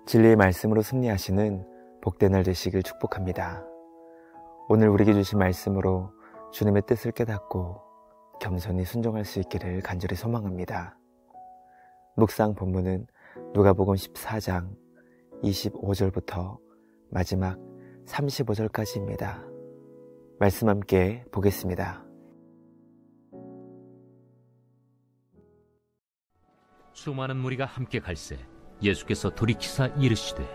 진리의 말씀으로 승리하시는 복된 날 되시길 축복합니다. 오늘 우리에게 주신 말씀으로 주님의 뜻을 깨닫고 겸손히 순종할 수 있기를 간절히 소망합니다. 묵상 본문은 누가복음 14장 25절부터 마지막 35절까지입니다. 말씀 함께 보겠습니다. 수많은 무리가 함께 갈새 예수께서 돌이키사 이르시되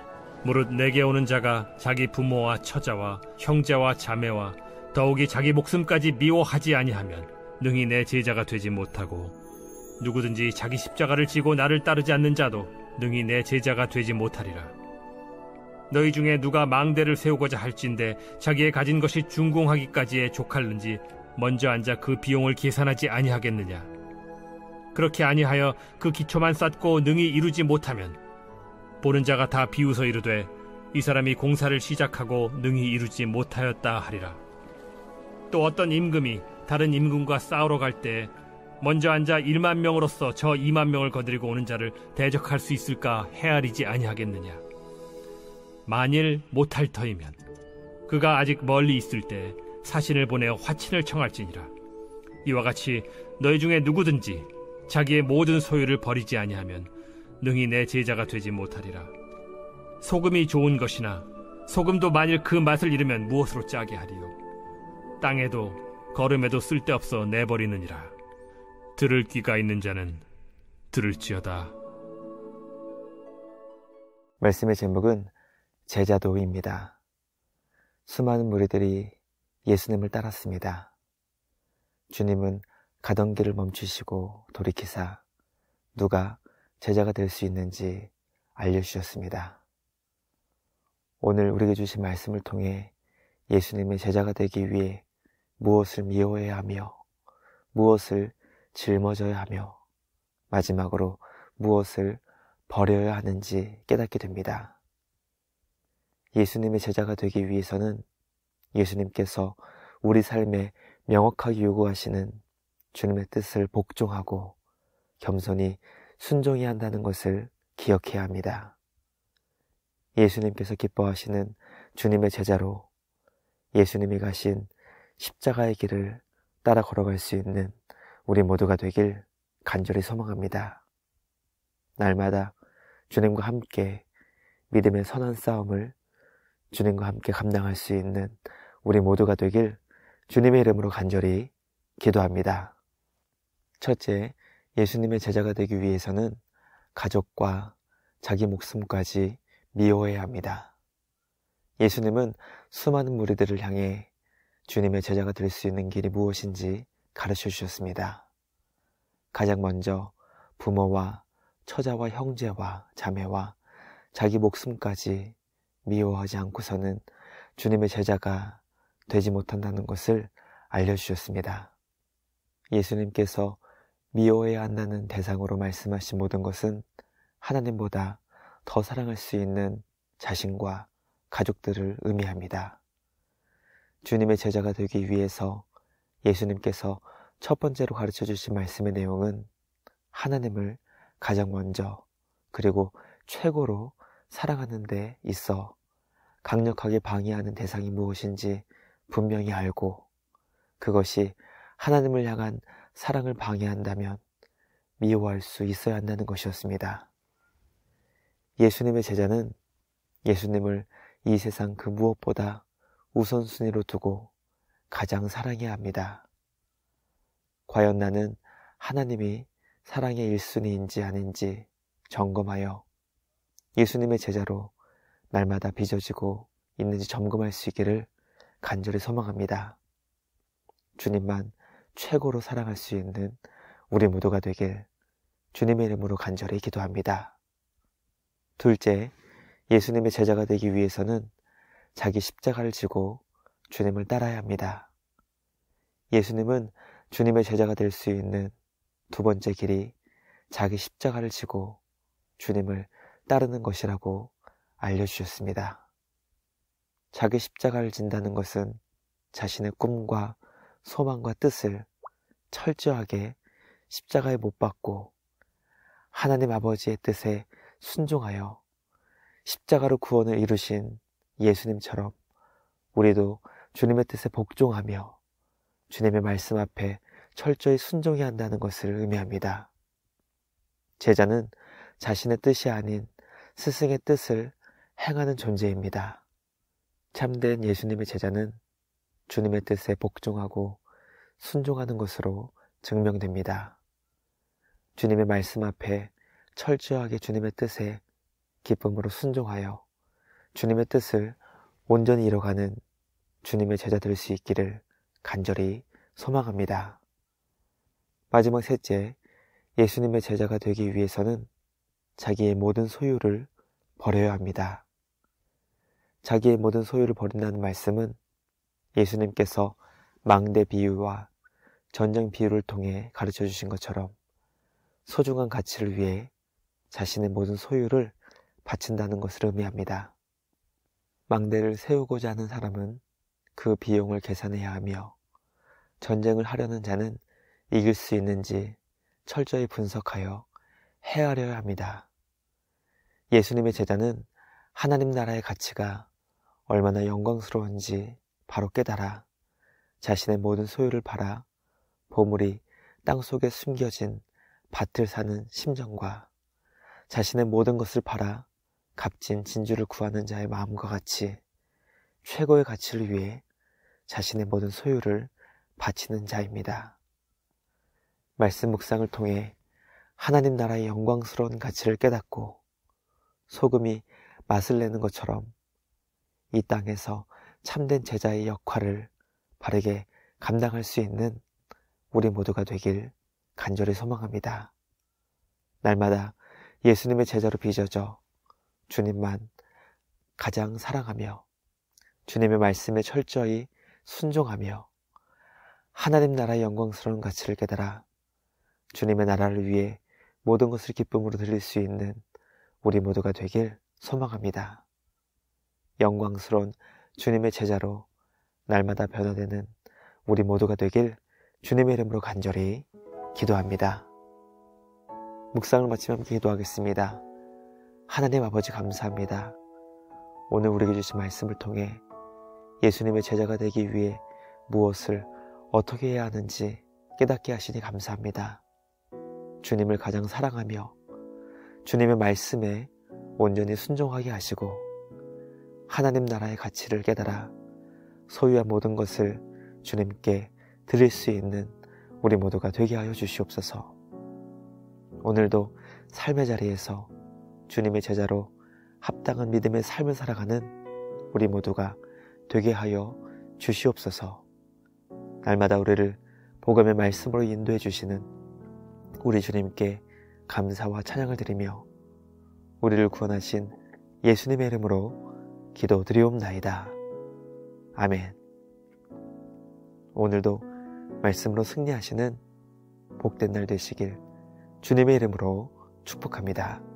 무릇 내게 오는 자가 자기 부모와 처자와 형제와 자매와 더욱이 자기 목숨까지 미워하지 아니하면 능히 내 제자가 되지 못하고 누구든지 자기 십자가를 지고 나를 따르지 않는 자도 능히 내 제자가 되지 못하리라. 너희 중에 누가 망대를 세우고자 할진대 자기의 가진 것이 준공하기까지에 족할는지 먼저 앉아 그 비용을 계산하지 아니하겠느냐. 그렇게 아니하여 그 기초만 쌓고 능히 이루지 못하면 보는 자가 다 비웃어 이르되 이 사람이 공사를 시작하고 능히 이루지 못하였다 하리라. 또 어떤 임금이 다른 임금과 싸우러 갈 때 먼저 앉아 1만 명으로서 저 2만 명을 거느리고 오는 자를 대적할 수 있을까 헤아리지 아니하겠느냐. 만일 못할 터이면 그가 아직 멀리 있을 때 사신을 보내어 화친을 청할지니라. 이와 같이 너희 중에 누구든지 자기의 모든 소유를 버리지 아니하면 능히 내 제자가 되지 못하리라. 소금이 좋은 것이나 소금도 만일 그 맛을 잃으면 무엇으로 짜게 하리요. 땅에도 거름에도 쓸데없어 내버리느니라. 들을 귀가 있는 자는 들을지어다. 말씀의 제목은 제자도입니다. 수많은 무리들이 예수님을 따랐습니다. 주님은 가던 길을 멈추시고 돌이키사 누가 제자가 될 수 있는지 알려주셨습니다. 오늘 우리에게 주신 말씀을 통해 예수님의 제자가 되기 위해 무엇을 미워해야 하며 무엇을 짊어져야 하며 마지막으로 무엇을 버려야 하는지 깨닫게 됩니다. 예수님의 제자가 되기 위해서는 예수님께서 우리 삶에 명확하게 요구하시는 주님의 뜻을 복종하고 겸손히 순종해야 한다는 것을 기억해야 합니다. 예수님께서 기뻐하시는 주님의 제자로 예수님이 가신 십자가의 길을 따라 걸어갈 수 있는 우리 모두가 되길 간절히 소망합니다. 날마다 주님과 함께 믿음의 선한 싸움을 주님과 함께 감당할 수 있는 우리 모두가 되길 주님의 이름으로 간절히 기도합니다. 첫째, 예수님의 제자가 되기 위해서는 가족과 자기 목숨까지 미워해야 합니다. 예수님은 수많은 무리들을 향해 주님의 제자가 될 수 있는 길이 무엇인지 가르쳐 주셨습니다. 가장 먼저 부모와 처자와 형제와 자매와 자기 목숨까지 미워하지 않고서는 주님의 제자가 되지 못한다는 것을 알려주셨습니다. 예수님께서 미워해야 한다는 대상으로 말씀하신 모든 것은 하나님보다 더 사랑할 수 있는 자신과 가족들을 의미합니다. 주님의 제자가 되기 위해서 예수님께서 첫 번째로 가르쳐 주신 말씀의 내용은 하나님을 가장 먼저 그리고 최고로 사랑하는 데 있어 강력하게 방해하는 대상이 무엇인지 분명히 알고 그것이 하나님을 향한 사랑을 방해한다면 미워할 수 있어야 한다는 것이었습니다. 예수님의 제자는 예수님을 이 세상 그 무엇보다 우선순위로 두고 가장 사랑해야 합니다. 과연 나는 하나님이 사랑의 1순위인지 아닌지 점검하여 예수님의 제자로 날마다 빚어지고 있는지 점검할 수 있기를 간절히 소망합니다. 주님만 최고로 사랑할 수 있는 우리 모두가 되길 주님의 이름으로 간절히 기도합니다. 둘째, 예수님의 제자가 되기 위해서는 자기 십자가를 지고 주님을 따라야 합니다. 예수님은 주님의 제자가 될 수 있는 두 번째 길이 자기 십자가를 지고 주님을 따르는 것이라고 알려주셨습니다. 자기 십자가를 진다는 것은 자신의 꿈과 소망과 뜻을 철저하게 십자가에 못 박고 하나님 아버지의 뜻에 순종하여 십자가로 구원을 이루신 예수님처럼 우리도 주님의 뜻에 복종하며 주님의 말씀 앞에 철저히 순종해야 한다는 것을 의미합니다. 제자는 자신의 뜻이 아닌 스승의 뜻을 행하는 존재입니다. 참된 예수님의 제자는 주님의 뜻에 복종하고 순종하는 것으로 증명됩니다. 주님의 말씀 앞에 철저하게 주님의 뜻에 기쁨으로 순종하여 주님의 뜻을 온전히 이뤄가는 주님의 제자 될 수 있기를 간절히 소망합니다. 마지막 셋째, 예수님의 제자가 되기 위해서는 자기의 모든 소유를 버려야 합니다. 자기의 모든 소유를 버린다는 말씀은 예수님께서 망대 비유와 전쟁 비유를 통해 가르쳐 주신 것처럼 소중한 가치를 위해 자신의 모든 소유를 바친다는 것을 의미합니다. 망대를 세우고자 하는 사람은 그 비용을 계산해야 하며 전쟁을 하려는 자는 이길 수 있는지 철저히 분석하여 헤아려야 합니다. 예수님의 제자는 하나님 나라의 가치가 얼마나 영광스러운지 바로 깨달아 자신의 모든 소유를 팔아 보물이 땅속에 숨겨진 밭을 사는 심정과 자신의 모든 것을 팔아 값진 진주를 구하는 자의 마음과 같이 최고의 가치를 위해 자신의 모든 소유를 바치는 자입니다. 말씀 묵상을 통해 하나님 나라의 영광스러운 가치를 깨닫고 소금이 맛을 내는 것처럼 이 땅에서 참된 제자의 역할을 바르게 감당할 수 있는 우리 모두가 되길 간절히 소망합니다. 날마다 예수님의 제자로 빚어져 주님만 가장 사랑하며 주님의 말씀에 철저히 순종하며 하나님 나라의 영광스러운 가치를 깨달아 주님의 나라를 위해 모든 것을 기쁨으로 드릴 수 있는 우리 모두가 되길 소망합니다. 영광스러운 주님의 제자로 날마다 변화되는 우리 모두가 되길 주님의 이름으로 간절히 기도합니다. 묵상을 마치며 함께 기도하겠습니다. 하나님 아버지 감사합니다. 오늘 우리에게 주신 말씀을 통해 예수님의 제자가 되기 위해 무엇을 어떻게 해야 하는지 깨닫게 하시니 감사합니다. 주님을 가장 사랑하며 주님의 말씀에 온전히 순종하게 하시고 하나님 나라의 가치를 깨달아 소유한 모든 것을 주님께 드릴 수 있는 우리 모두가 되게 하여 주시옵소서. 오늘도 삶의 자리에서 주님의 제자로 합당한 믿음의 삶을 살아가는 우리 모두가 되게 하여 주시옵소서. 날마다 우리를 복음의 말씀으로 인도해 주시는 우리 주님께 감사와 찬양을 드리며 우리를 구원하신 예수님의 이름으로 기도드리옵나이다. 아멘. 오늘도 말씀으로 승리하시는 복된 날 되시길 주님의 이름으로 축복합니다.